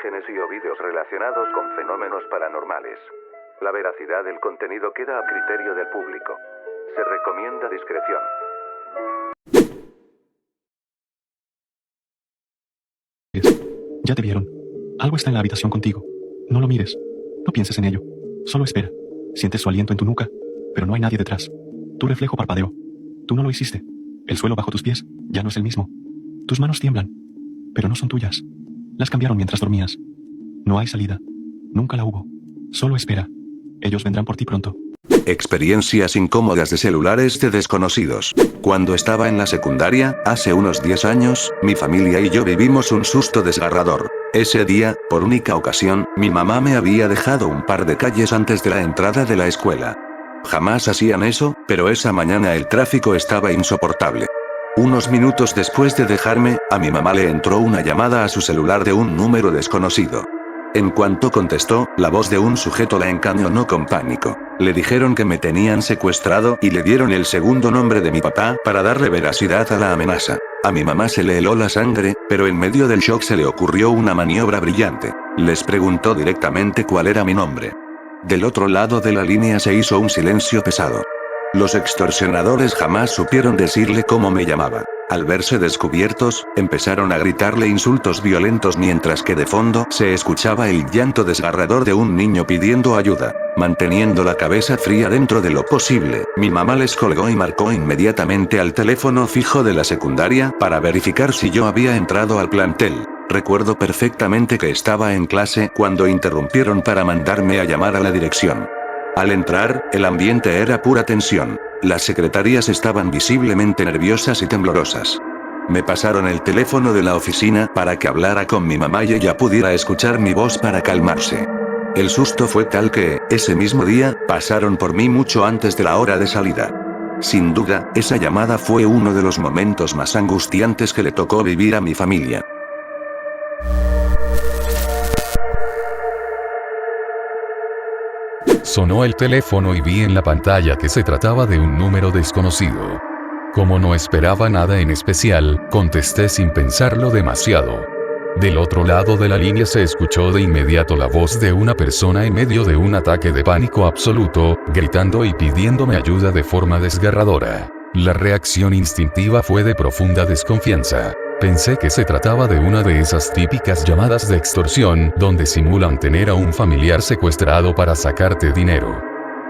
imágenes y o vídeos relacionados con fenómenos paranormales. La veracidad del contenido queda a criterio del público. Se recomienda discreción. Ya te vieron. Algo está en la habitación contigo. No lo mires. No pienses en ello. Solo espera. Sientes su aliento en tu nuca, pero no hay nadie detrás. Tu reflejo parpadeó. Tú no lo hiciste. El suelo bajo tus pies ya no es el mismo. Tus manos tiemblan, pero no son tuyas. Las cambiaron mientras dormías. No hay salida. Nunca la hubo. Solo espera. Ellos vendrán por ti pronto. Experiencias incómodas de celulares de desconocidos. Cuando estaba en la secundaria, hace unos 10 años, mi familia y yo vivimos un susto desgarrador. Ese día, por única ocasión, mi mamá me había dejado un par de calles antes de la entrada de la escuela. Jamás hacían eso, pero esa mañana el tráfico estaba insoportable. Unos minutos después de dejarme, a mi mamá le entró una llamada a su celular de un número desconocido. En cuanto contestó, la voz de un sujeto la encañonó con pánico. Le dijeron que me tenían secuestrado y le dieron el segundo nombre de mi papá para darle veracidad a la amenaza. A mi mamá se le heló la sangre, pero en medio del shock se le ocurrió una maniobra brillante. Les preguntó directamente cuál era mi nombre. Del otro lado de la línea se hizo un silencio pesado. Los extorsionadores jamás supieron decirle cómo me llamaba. Al verse descubiertos, empezaron a gritarle insultos violentos mientras que de fondo se escuchaba el llanto desgarrador de un niño pidiendo ayuda. Manteniendo la cabeza fría dentro de lo posible, mi mamá les colgó y marcó inmediatamente al teléfono fijo de la secundaria para verificar si yo había entrado al plantel. Recuerdo perfectamente que estaba en clase cuando interrumpieron para mandarme a llamar a la dirección. Al entrar, el ambiente era pura tensión. Las secretarias estaban visiblemente nerviosas y temblorosas. Me pasaron el teléfono de la oficina para que hablara con mi mamá y ella pudiera escuchar mi voz para calmarse. El susto fue tal que, ese mismo día, pasaron por mí mucho antes de la hora de salida. Sin duda, esa llamada fue uno de los momentos más angustiantes que le tocó vivir a mi familia. Sonó el teléfono y vi en la pantalla que se trataba de un número desconocido. Como no esperaba nada en especial, contesté sin pensarlo demasiado. Del otro lado de la línea se escuchó de inmediato la voz de una persona en medio de un ataque de pánico absoluto, gritando y pidiéndome ayuda de forma desgarradora. La reacción instintiva fue de profunda desconfianza. Pensé que se trataba de una de esas típicas llamadas de extorsión, donde simulan tener a un familiar secuestrado para sacarte dinero.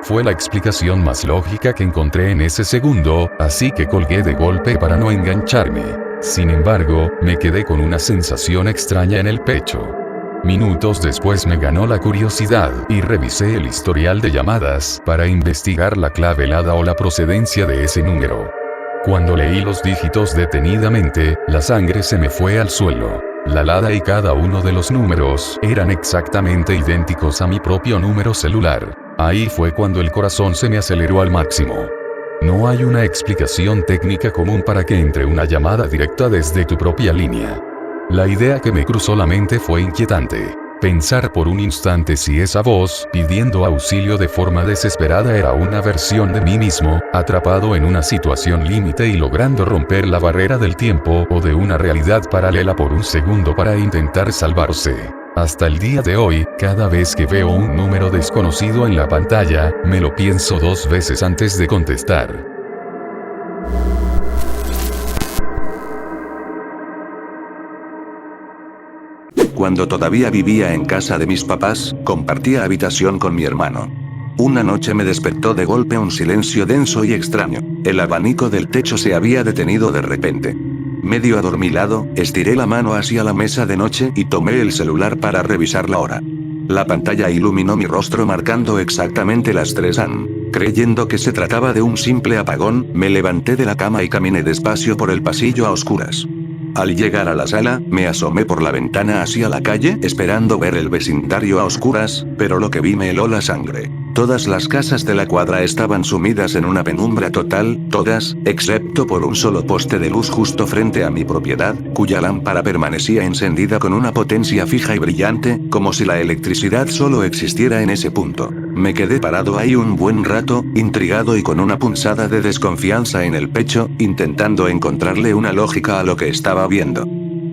Fue la explicación más lógica que encontré en ese segundo, así que colgué de golpe para no engancharme. Sin embargo, me quedé con una sensación extraña en el pecho. Minutos después me ganó la curiosidad, y revisé el historial de llamadas, para investigar la clave helada o la procedencia de ese número. Cuando leí los dígitos detenidamente, la sangre se me fue al suelo. La alada y cada uno de los números eran exactamente idénticos a mi propio número celular. Ahí fue cuando el corazón se me aceleró al máximo. No hay una explicación técnica común para que entre una llamada directa desde tu propia línea. La idea que me cruzó la mente fue inquietante. Pensar por un instante si esa voz, pidiendo auxilio de forma desesperada, era una versión de mí mismo, atrapado en una situación límite y logrando romper la barrera del tiempo, o de una realidad paralela por un segundo para intentar salvarse. Hasta el día de hoy, cada vez que veo un número desconocido en la pantalla, me lo pienso 2 veces antes de contestar. Cuando todavía vivía en casa de mis papás, compartía habitación con mi hermano. Una noche me despertó de golpe un silencio denso y extraño. El abanico del techo se había detenido de repente. Medio adormilado, estiré la mano hacia la mesa de noche y tomé el celular para revisar la hora. La pantalla iluminó mi rostro marcando exactamente las 3 am. Creyendo que se trataba de un simple apagón, me levanté de la cama y caminé despacio por el pasillo a oscuras. Al llegar a la sala, me asomé por la ventana hacia la calle, esperando ver el vecindario a oscuras, pero lo que vi me heló la sangre. Todas las casas de la cuadra estaban sumidas en una penumbra total, todas, excepto por un solo poste de luz justo frente a mi propiedad, cuya lámpara permanecía encendida con una potencia fija y brillante, como si la electricidad solo existiera en ese punto. Me quedé parado ahí un buen rato, intrigado y con una punzada de desconfianza en el pecho, intentando encontrarle una lógica a lo que estaba viendo.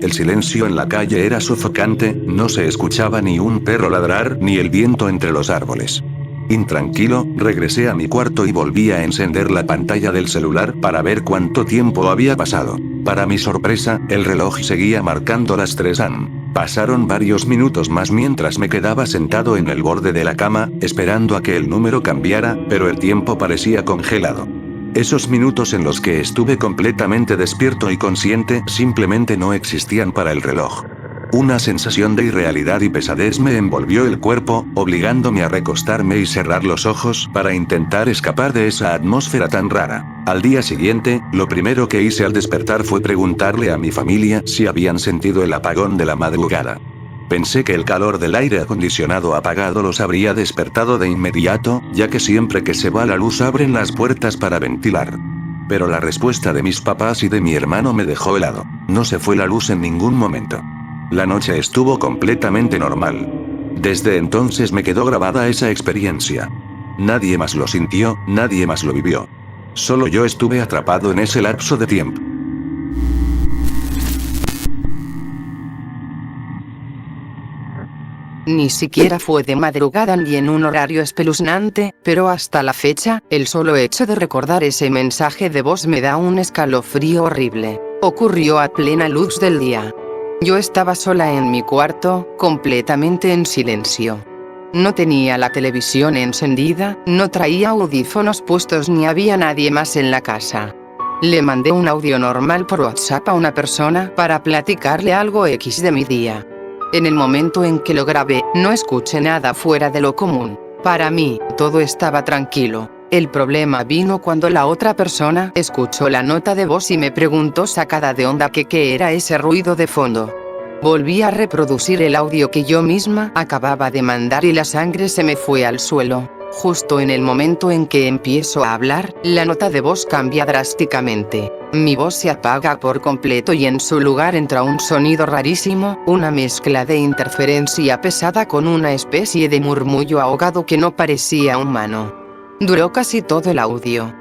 El silencio en la calle era sofocante, no se escuchaba ni un perro ladrar ni el viento entre los árboles. Intranquilo, regresé a mi cuarto y volví a encender la pantalla del celular para ver cuánto tiempo había pasado. Para mi sorpresa, el reloj seguía marcando las 3 am. Pasaron varios minutos más mientras me quedaba sentado en el borde de la cama, esperando a que el número cambiara, pero el tiempo parecía congelado. Esos minutos en los que estuve completamente despierto y consciente simplemente no existían para el reloj. Una sensación de irrealidad y pesadez me envolvió el cuerpo, obligándome a recostarme y cerrar los ojos para intentar escapar de esa atmósfera tan rara. Al día siguiente, lo primero que hice al despertar fue preguntarle a mi familia si habían sentido el apagón de la madrugada. Pensé que el calor del aire acondicionado apagado los habría despertado de inmediato, ya que siempre que se va la luz abren las puertas para ventilar. Pero la respuesta de mis papás y de mi hermano me dejó helado. No se fue la luz en ningún momento. La noche estuvo completamente normal. Desde entonces me quedó grabada esa experiencia. Nadie más lo sintió, nadie más lo vivió. Solo yo estuve atrapado en ese lapso de tiempo. Ni siquiera fue de madrugada ni en un horario espeluznante, pero hasta la fecha, el solo hecho de recordar ese mensaje de voz me da un escalofrío horrible. Ocurrió a plena luz del día. Yo estaba sola en mi cuarto, completamente en silencio. No tenía la televisión encendida, no traía audífonos puestos ni había nadie más en la casa. Le mandé un audio normal por WhatsApp a una persona para platicarle algo X de mi día. En el momento en que lo grabé, no escuché nada fuera de lo común. Para mí, todo estaba tranquilo. El problema vino cuando la otra persona escuchó la nota de voz y me preguntó sacada de onda que qué era ese ruido de fondo. Volví a reproducir el audio que yo misma acababa de mandar y la sangre se me fue al suelo. Justo en el momento en que empiezo a hablar, la nota de voz cambia drásticamente. Mi voz se apaga por completo y en su lugar entra un sonido rarísimo, una mezcla de interferencia pesada con una especie de murmullo ahogado que no parecía humano. Duró casi todo el audio.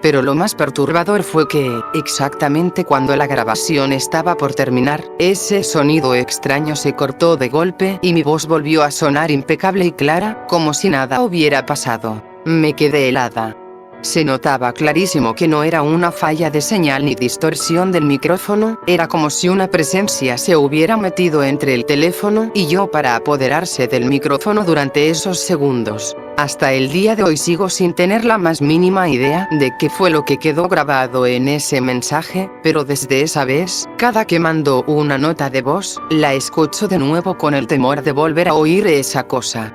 Pero lo más perturbador fue que, exactamente cuando la grabación estaba por terminar, ese sonido extraño se cortó de golpe y mi voz volvió a sonar impecable y clara, como si nada hubiera pasado. Me quedé helada. Se notaba clarísimo que no era una falla de señal ni distorsión del micrófono, era como si una presencia se hubiera metido entre el teléfono y yo para apoderarse del micrófono durante esos segundos. Hasta el día de hoy sigo sin tener la más mínima idea de qué fue lo que quedó grabado en ese mensaje, pero desde esa vez, cada que mando una nota de voz, la escucho de nuevo con el temor de volver a oír esa cosa.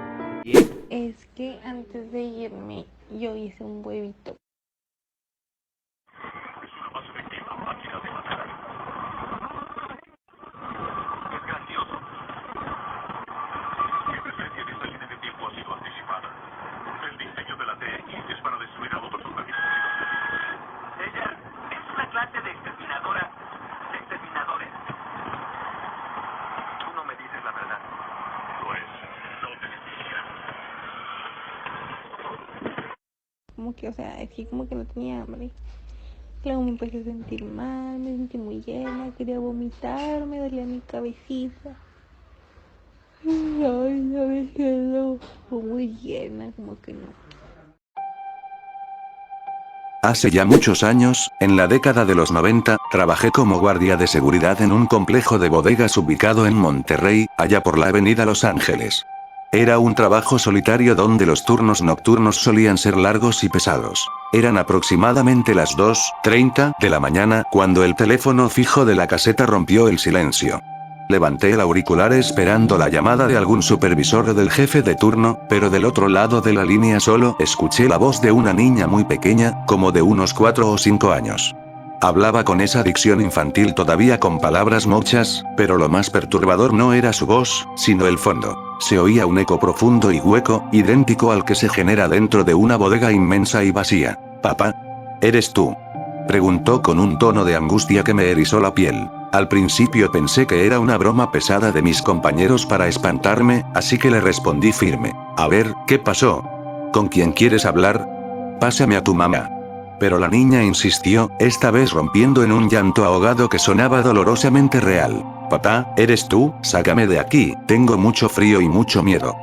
Es que antes de irme, yo hice un huevito. Como que, o sea, es que como que no tenía hambre. Luego me empecé a sentir mal, me sentí muy llena, quería vomitar, me dolía mi cabecita. Ay, no me quedó muy llena, como que no. Hace ya muchos años, en la década de los 90, trabajé como guardia de seguridad en un complejo de bodegas ubicado en Monterrey, allá por la avenida Los Ángeles. Era un trabajo solitario donde los turnos nocturnos solían ser largos y pesados. Eran aproximadamente las 2:30 de la mañana cuando el teléfono fijo de la caseta rompió el silencio. Levanté el auricular esperando la llamada de algún supervisor o del jefe de turno, pero del otro lado de la línea solo escuché la voz de una niña muy pequeña, como de unos 4 o 5 años. Hablaba con esa dicción infantil todavía con palabras mochas, pero lo más perturbador no era su voz, sino el fondo. Se oía un eco profundo y hueco, idéntico al que se genera dentro de una bodega inmensa y vacía. «Papá, ¿eres tú?», preguntó con un tono de angustia que me erizó la piel. Al principio pensé que era una broma pesada de mis compañeros para espantarme, así que le respondí firme. «A ver, ¿qué pasó? ¿Con quién quieres hablar? Pásame a tu mamá». Pero la niña insistió, esta vez rompiendo en un llanto ahogado que sonaba dolorosamente real. Papá, ¿eres tú? Sácame de aquí, tengo mucho frío y mucho miedo.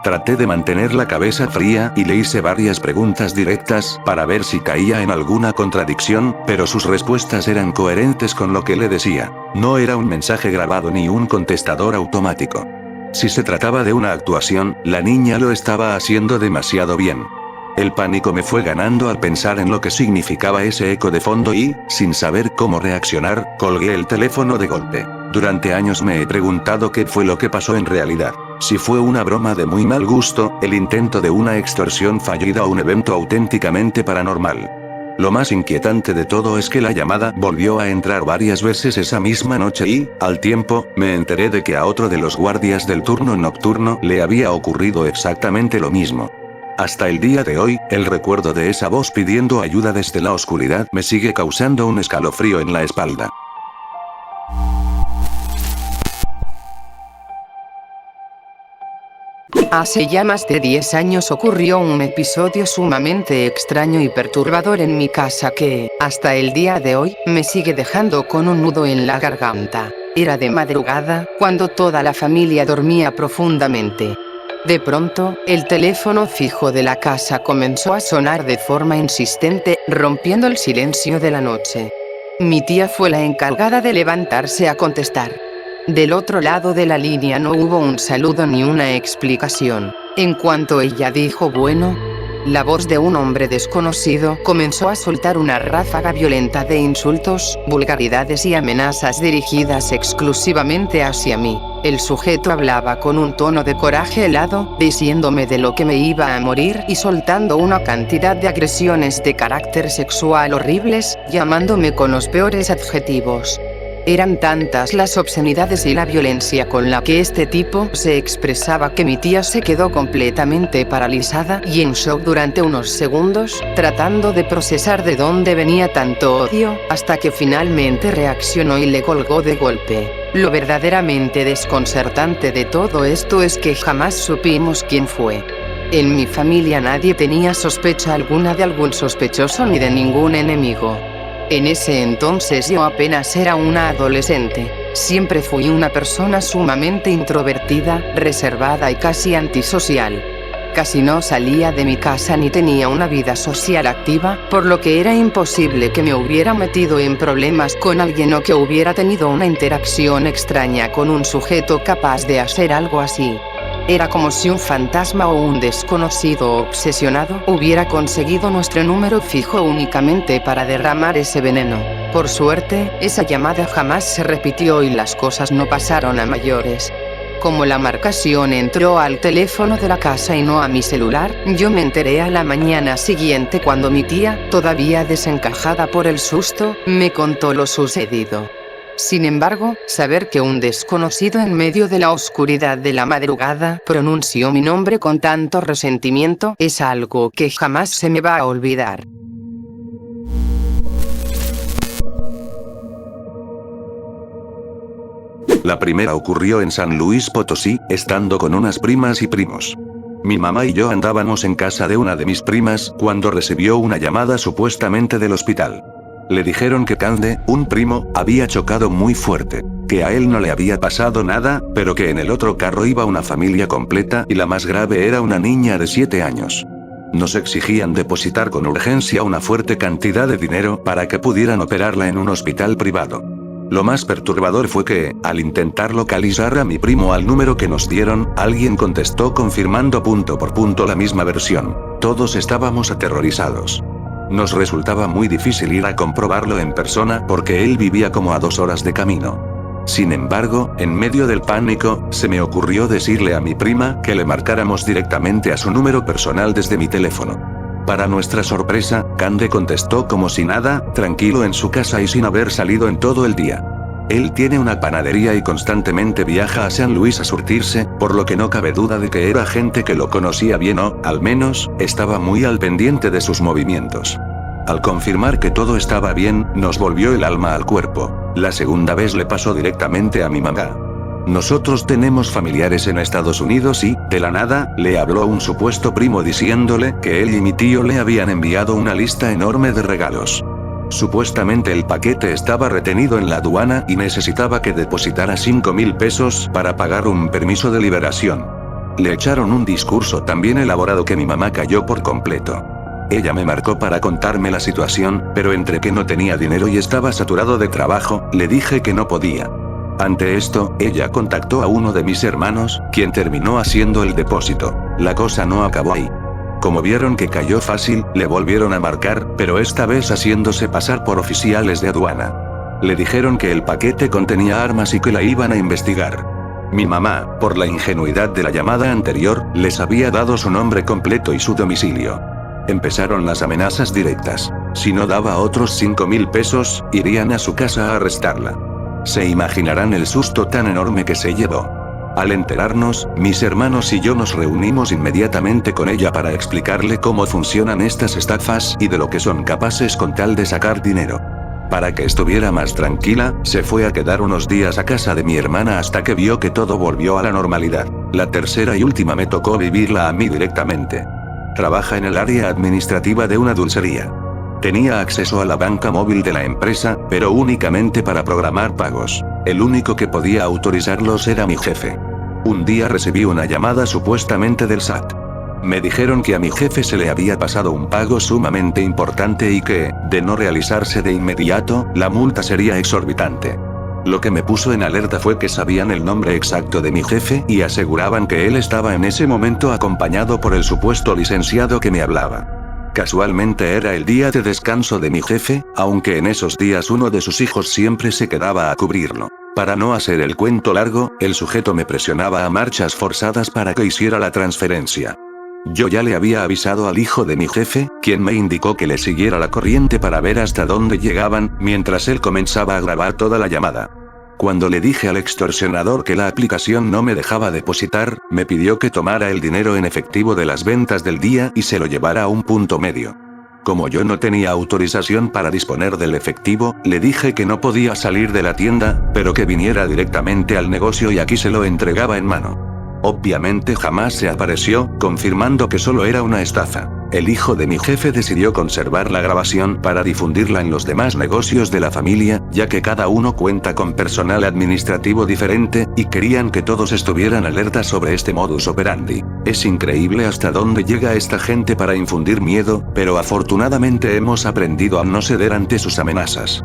Traté de mantener la cabeza fría y le hice varias preguntas directas para ver si caía en alguna contradicción, pero sus respuestas eran coherentes con lo que le decía. No era un mensaje grabado ni un contestador automático. Si se trataba de una actuación, la niña lo estaba haciendo demasiado bien. El pánico me fue ganando al pensar en lo que significaba ese eco de fondo y, sin saber cómo reaccionar, colgué el teléfono de golpe. Durante años me he preguntado qué fue lo que pasó en realidad. Si fue una broma de muy mal gusto, el intento de una extorsión fallida o un evento auténticamente paranormal. Lo más inquietante de todo es que la llamada volvió a entrar varias veces esa misma noche y, al tiempo, me enteré de que a otro de los guardias del turno nocturno le había ocurrido exactamente lo mismo. Hasta el día de hoy, el recuerdo de esa voz pidiendo ayuda desde la oscuridad me sigue causando un escalofrío en la espalda. Hace ya más de 10 años ocurrió un episodio sumamente extraño y perturbador en mi casa que, hasta el día de hoy, me sigue dejando con un nudo en la garganta. Era de madrugada, cuando toda la familia dormía profundamente. De pronto, el teléfono fijo de la casa comenzó a sonar de forma insistente, rompiendo el silencio de la noche. Mi tía fue la encargada de levantarse a contestar. Del otro lado de la línea no hubo un saludo ni una explicación. En cuanto ella dijo bueno, la voz de un hombre desconocido comenzó a soltar una ráfaga violenta de insultos, vulgaridades y amenazas dirigidas exclusivamente hacia mí. El sujeto hablaba con un tono de coraje helado, diciéndome de lo que me iba a morir y soltando una cantidad de agresiones de carácter sexual horribles, llamándome con los peores adjetivos. Eran tantas las obscenidades y la violencia con la que este tipo se expresaba que mi tía se quedó completamente paralizada y en shock durante unos segundos, tratando de procesar de dónde venía tanto odio, hasta que finalmente reaccionó y le colgó de golpe. Lo verdaderamente desconcertante de todo esto es que jamás supimos quién fue. En mi familia nadie tenía sospecha alguna de algún sospechoso ni de ningún enemigo. En ese entonces yo apenas era una adolescente. Siempre fui una persona sumamente introvertida, reservada y casi antisocial. Casi no salía de mi casa ni tenía una vida social activa, por lo que era imposible que me hubiera metido en problemas con alguien o que hubiera tenido una interacción extraña con un sujeto capaz de hacer algo así. Era como si un fantasma o un desconocido obsesionado hubiera conseguido nuestro número fijo únicamente para derramar ese veneno. Por suerte, esa llamada jamás se repitió y las cosas no pasaron a mayores. Como la marcación entró al teléfono de la casa y no a mi celular, yo me enteré a la mañana siguiente cuando mi tía, todavía desencajada por el susto, me contó lo sucedido. Sin embargo, saber que un desconocido en medio de la oscuridad de la madrugada pronunció mi nombre con tanto resentimiento es algo que jamás se me va a olvidar. La primera ocurrió en San Luis Potosí, estando con unas primas y primos. Mi mamá y yo andábamos en casa de una de mis primas cuando recibió una llamada supuestamente del hospital. Le dijeron que Cande, un primo, había chocado muy fuerte, que a él no le había pasado nada, pero que en el otro carro iba una familia completa y la más grave era una niña de 7 años. Nos exigían depositar con urgencia una fuerte cantidad de dinero para que pudieran operarla en un hospital privado. Lo más perturbador fue que, al intentar localizar a mi primo al número que nos dieron, alguien contestó confirmando punto por punto la misma versión. Todos estábamos aterrorizados. Nos resultaba muy difícil ir a comprobarlo en persona porque él vivía como a 2 horas de camino. Sin embargo, en medio del pánico, se me ocurrió decirle a mi prima que le marcáramos directamente a su número personal desde mi teléfono. Para nuestra sorpresa, Cande contestó como si nada, tranquilo en su casa y sin haber salido en todo el día. Él tiene una panadería y constantemente viaja a San Luis a surtirse, por lo que no cabe duda de que era gente que lo conocía bien o, al menos, estaba muy al pendiente de sus movimientos. Al confirmar que todo estaba bien, nos volvió el alma al cuerpo. La segunda vez le pasó directamente a mi mamá. Nosotros tenemos familiares en Estados Unidos y, de la nada, le habló un supuesto primo diciéndole que él y mi tío le habían enviado una lista enorme de regalos. Supuestamente el paquete estaba retenido en la aduana y necesitaba que depositara 5,000 pesos para pagar un permiso de liberación. Le echaron un discurso tan bien elaborado que mi mamá cayó por completo. Ella me marcó para contarme la situación, pero entre que no tenía dinero y estaba saturado de trabajo, le dije que no podía. Ante esto, ella contactó a uno de mis hermanos, quien terminó haciendo el depósito. La cosa no acabó ahí. Como vieron que cayó fácil, le volvieron a marcar, pero esta vez haciéndose pasar por oficiales de aduana. Le dijeron que el paquete contenía armas y que la iban a investigar. Mi mamá, por la ingenuidad de la llamada anterior, les había dado su nombre completo y su domicilio. Empezaron las amenazas directas. Si no daba otros 5,000 pesos, irían a su casa a arrestarla. Se imaginarán el susto tan enorme que se llevó. Al enterarnos, mis hermanos y yo nos reunimos inmediatamente con ella para explicarle cómo funcionan estas estafas y de lo que son capaces con tal de sacar dinero. Para que estuviera más tranquila, se fue a quedar unos días a casa de mi hermana hasta que vio que todo volvió a la normalidad. La tercera y última me tocó vivirla a mí directamente. Trabaja en el área administrativa de una dulcería. Tenía acceso a la banca móvil de la empresa, pero únicamente para programar pagos. El único que podía autorizarlos era mi jefe. Un día recibí una llamada supuestamente del SAT. Me dijeron que a mi jefe se le había pasado un pago sumamente importante y que, de no realizarse de inmediato, la multa sería exorbitante. Lo que me puso en alerta fue que sabían el nombre exacto de mi jefe y aseguraban que él estaba en ese momento acompañado por el supuesto licenciado que me hablaba. Casualmente era el día de descanso de mi jefe, aunque en esos días uno de sus hijos siempre se quedaba a cubrirlo. Para no hacer el cuento largo, el sujeto me presionaba a marchas forzadas para que hiciera la transferencia. Yo ya le había avisado al hijo de mi jefe, quien me indicó que le siguiera la corriente para ver hasta dónde llegaban, mientras él comenzaba a grabar toda la llamada. Cuando le dije al extorsionador que la aplicación no me dejaba depositar, me pidió que tomara el dinero en efectivo de las ventas del día y se lo llevara a un punto medio. Como yo no tenía autorización para disponer del efectivo, le dije que no podía salir de la tienda, pero que viniera directamente al negocio y aquí se lo entregaba en mano. Obviamente jamás se apareció, confirmando que solo era una estafa. El hijo de mi jefe decidió conservar la grabación para difundirla en los demás negocios de la familia, ya que cada uno cuenta con personal administrativo diferente, y querían que todos estuvieran alerta sobre este modus operandi. Es increíble hasta dónde llega esta gente para infundir miedo, pero afortunadamente hemos aprendido a no ceder ante sus amenazas.